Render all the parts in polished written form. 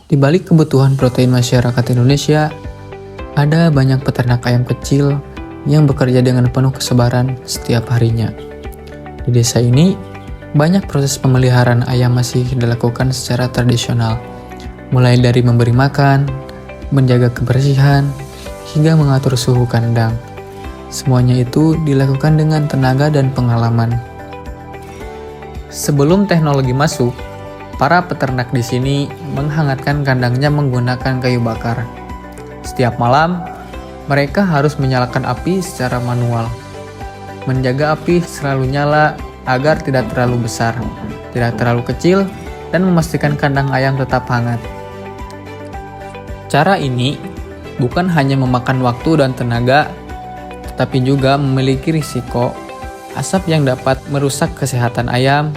Di balik kebutuhan protein masyarakat Indonesia, ada banyak peternak ayam kecil yang bekerja dengan penuh kesabaran setiap harinya. Di desa ini, banyak proses pemeliharaan ayam masih dilakukan secara tradisional, mulai dari memberi makan, menjaga kebersihan, hingga mengatur suhu kandang. Semuanya itu dilakukan dengan tenaga dan pengalaman. Sebelum teknologi masuk, para peternak di sini menghangatkan kandangnya menggunakan kayu bakar. Setiap malam, mereka harus menyalakan api secara manual. Menjaga api selalu nyala agar tidak terlalu besar, tidak terlalu kecil, dan memastikan kandang ayam tetap hangat. Cara ini bukan hanya memakan waktu dan tenaga, tetapi juga memiliki risiko asap yang dapat merusak kesehatan ayam,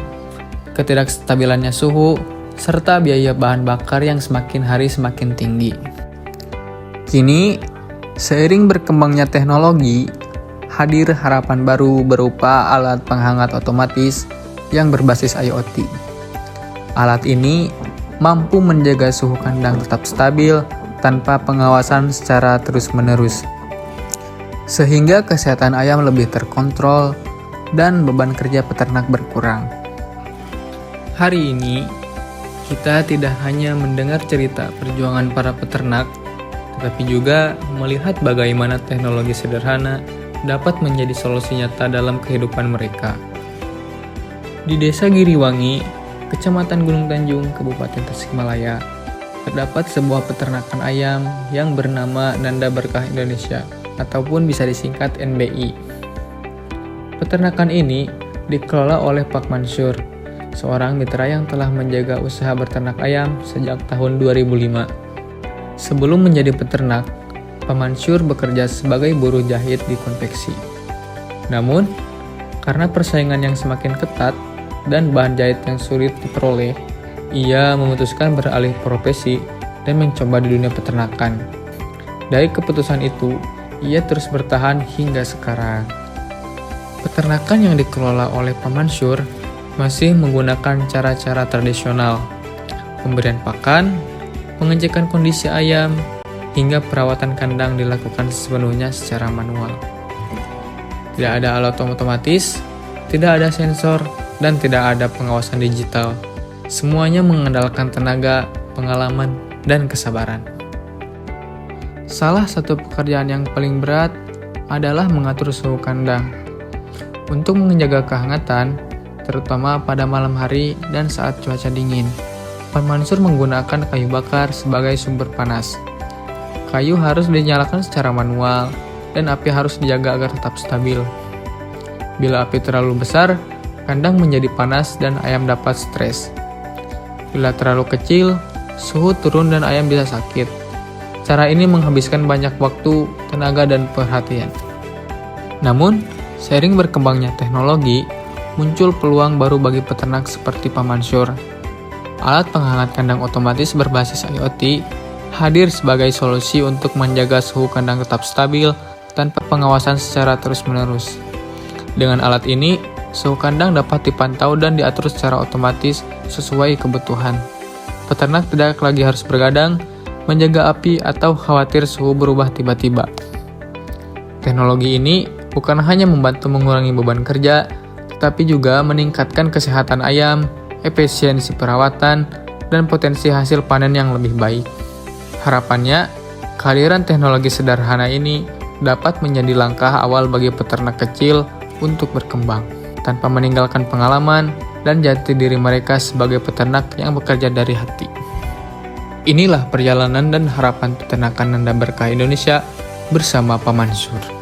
ketidakstabilannya suhu, serta biaya bahan bakar yang semakin hari semakin tinggi. Kini, seiring berkembangnya teknologi, hadir harapan baru berupa alat penghangat otomatis yang berbasis IoT. Alat ini mampu menjaga suhu kandang tetap stabil tanpa pengawasan secara terus-menerus, sehingga kesehatan ayam lebih terkontrol dan beban kerja peternak berkurang. Hari ini, kita tidak hanya mendengar cerita perjuangan para peternak, tetapi juga melihat bagaimana teknologi sederhana dapat menjadi solusi nyata dalam kehidupan mereka. Di Desa Giriwangi, Kecamatan Gunung Tanjung, Kabupaten Tasikmalaya, terdapat sebuah peternakan ayam yang bernama Nanda Berkah Indonesia, ataupun bisa disingkat NBI. Peternakan ini dikelola oleh Pak Mansur, seorang mitra yang telah menjaga usaha beternak ayam sejak tahun 2005. Sebelum menjadi peternak, Pak Mansur bekerja sebagai buruh jahit di konveksi. Namun, karena persaingan yang semakin ketat dan bahan jahit yang sulit diperoleh, ia memutuskan beralih profesi dan mencoba di dunia peternakan. Dari keputusan itu, ia terus bertahan hingga sekarang. Peternakan yang dikelola oleh Pak Mansur masih menggunakan cara-cara tradisional, pemberian pakan, pengecekan kondisi ayam, hingga perawatan kandang dilakukan sepenuhnya secara manual. Tidak ada alat otomatis, tidak ada sensor, dan tidak ada pengawasan digital. Semuanya mengandalkan tenaga, pengalaman, dan kesabaran. Salah satu pekerjaan yang paling berat adalah mengatur suhu kandang. Untuk menjaga kehangatan, terutama pada malam hari dan saat cuaca dingin, Pak Mansur menggunakan kayu bakar sebagai sumber panas. Kayu harus dinyalakan secara manual dan api harus dijaga agar tetap stabil. Bila api terlalu besar, kandang menjadi panas dan ayam dapat stres. Bila terlalu kecil, suhu turun dan ayam bisa sakit. Cara ini menghabiskan banyak waktu, tenaga, dan perhatian. Namun, seiring berkembangnya teknologi, muncul peluang baru bagi peternak seperti Pak Mansur. Alat penghangat kandang otomatis berbasis IoT hadir sebagai solusi untuk menjaga suhu kandang tetap stabil tanpa pengawasan secara terus-menerus. Dengan alat ini, suhu kandang dapat dipantau dan diatur secara otomatis sesuai kebutuhan. Peternak tidak lagi harus bergadang, menjaga api, atau khawatir suhu berubah tiba-tiba. Teknologi ini bukan hanya membantu mengurangi beban kerja, tetapi juga meningkatkan kesehatan ayam, efisiensi perawatan, dan potensi hasil panen yang lebih baik. Harapannya, kehadiran teknologi sederhana ini dapat menjadi langkah awal bagi peternak kecil untuk berkembang, tanpa meninggalkan pengalaman dan jati diri mereka sebagai peternak yang bekerja dari hati. Inilah perjalanan dan harapan peternakan Nanda Berkah Indonesia bersama Pak Mansur.